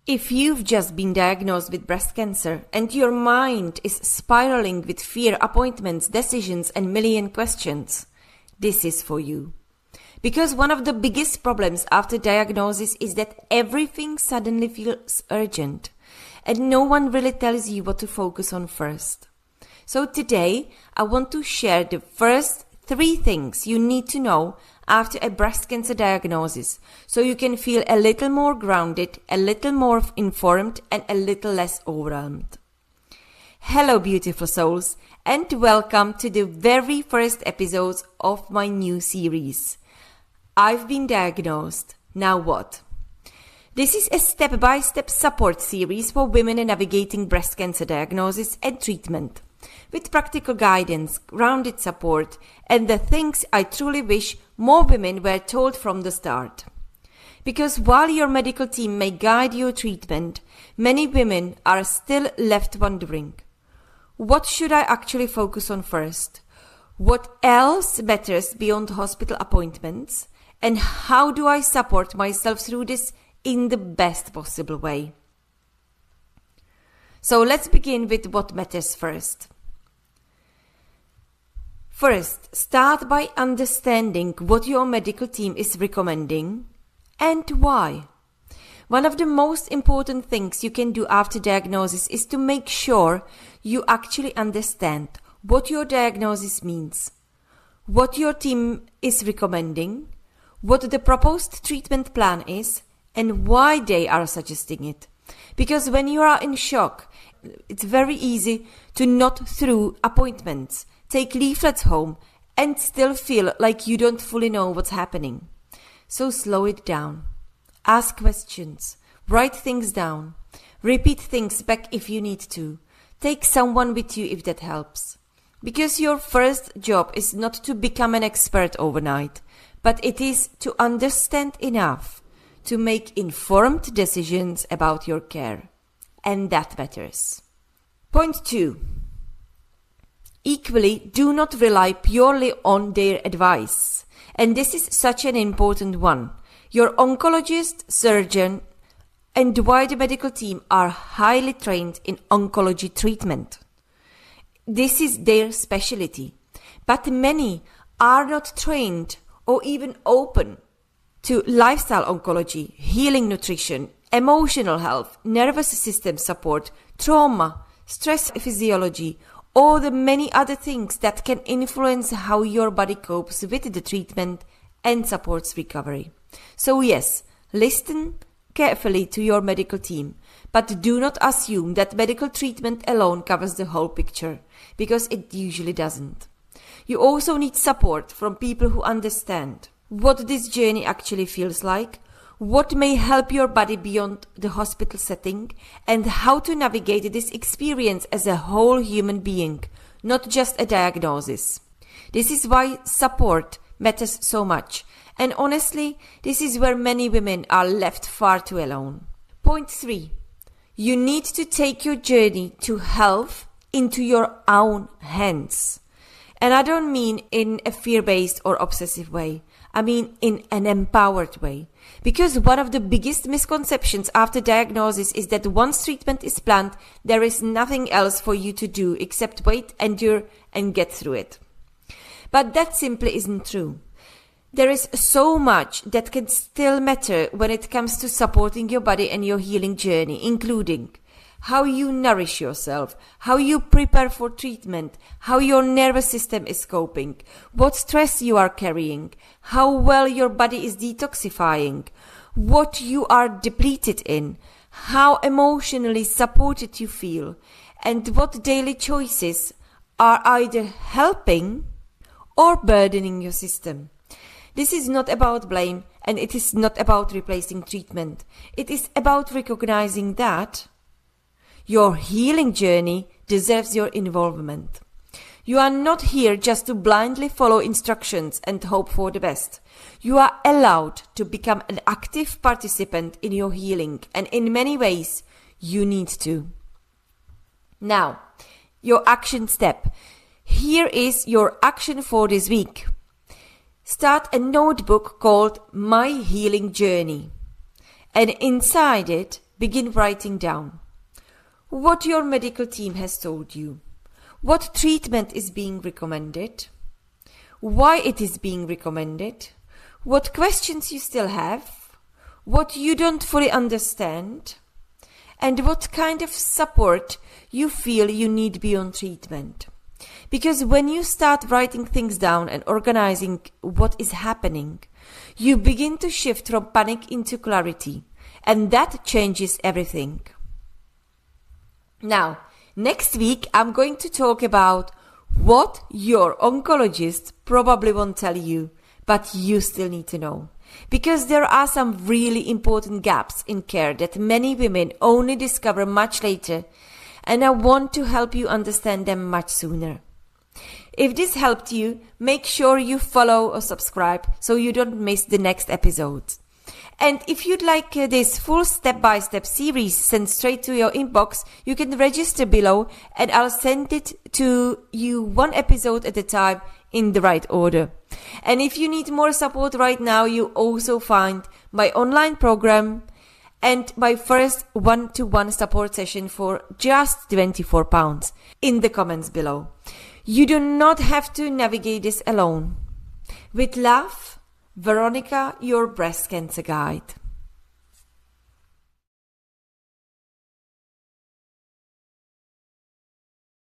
If you've just been diagnosed with breast cancer and your mind is spiraling with fear, appointments, decisions, and million questions, this is for you. Because one of the biggest problems after diagnosis is that everything suddenly feels urgent and no one really tells you what to focus on first. So today, I want to share the first 3 things you need to know after a breast cancer diagnosis, so you can feel a little more grounded, a little more informed, and a little less overwhelmed. Hello, beautiful souls, and welcome to the very first episodes of my new series. I've been diagnosed. Now what? This is a step-by-step support series for women navigating breast cancer diagnosis and treatment, with practical guidance, grounded support, and the things I truly wish more women were told from the start. Because while your medical team may guide your treatment, many women are still left wondering, what should I actually focus on first? What else matters beyond hospital appointments? And how do I support myself through this in the best possible way? So let's begin with what matters first. First, start by understanding what your medical team is recommending and why. One of the most important things you can do after diagnosis is to make sure you actually understand what your diagnosis means, what your team is recommending, what the proposed treatment plan is, and why they are suggesting it. Because when you are in shock, it's very easy to not through appointments, take leaflets home, and still feel like you don't fully know what's happening. So slow it down. Ask questions. Write things down. Repeat things back if you need to. Take someone with you if that helps. Because your first job is not to become an expert overnight, but it is to understand enough to make informed decisions about your care. And that matters. Point 2. Equally, do not rely purely on their advice. And this is such an important one. Your oncologist, surgeon, and wider medical team are highly trained in oncology treatment. This is their specialty. But many are not trained or even open to lifestyle oncology, healing nutrition, emotional health, nervous system support, trauma, stress physiology, or the many other things that can influence how your body copes with the treatment and supports recovery. So yes, listen carefully to your medical team, but do not assume that medical treatment alone covers the whole picture, because it usually doesn't. You also need support from people who understand what this journey actually feels like, what may help your body beyond the hospital setting, and how to navigate this experience as a whole human being, not just a diagnosis. This is why support matters so much, and honestly, this is where many women are left far too alone. Point 3. You need to take your journey to health into your own hands. And I don't mean in a fear-based or obsessive way. I mean in an empowered way. Because one of the biggest misconceptions after diagnosis is that once treatment is planned, there is nothing else for you to do except wait, endure, and get through it. But that simply isn't true. There is so much that can still matter when it comes to supporting your body and your healing journey, including how you nourish yourself, how you prepare for treatment, how your nervous system is coping, what stress you are carrying, how well your body is detoxifying, what you are depleted in, how emotionally supported you feel, and what daily choices are either helping or burdening your system. This is not about blame, and it is not about replacing treatment. It is about recognizing that your healing journey deserves your involvement. You are not here just to blindly follow instructions and hope for the best. You are allowed to become an active participant in your healing, and in many ways, you need to. Now, your action step. Here is your action for this week. Start a notebook called My Healing Journey. And inside it, begin writing down what your medical team has told you, what treatment is being recommended, why it is being recommended, what questions you still have, what you don't fully understand, and what kind of support you feel you need beyond treatment. Because when you start writing things down and organizing what is happening, you begin to shift from panic into clarity, and that changes everything. Now, next week I'm going to talk about what your oncologist probably won't tell you, but you still need to know. Because there are some really important gaps in care that many women only discover much later, and I want to help you understand them much sooner. If this helped you, make sure you follow or subscribe so you don't miss the next episode. And if you'd like this full step-by-step series sent straight to your inbox, you can register below and I'll send it to you one episode at a time in the right order. And if you need more support right now, you also find my online program and my first one-to-one support session for just £24 in the comments below. You do not have to navigate this alone. With love, Veronica, your breast cancer guide.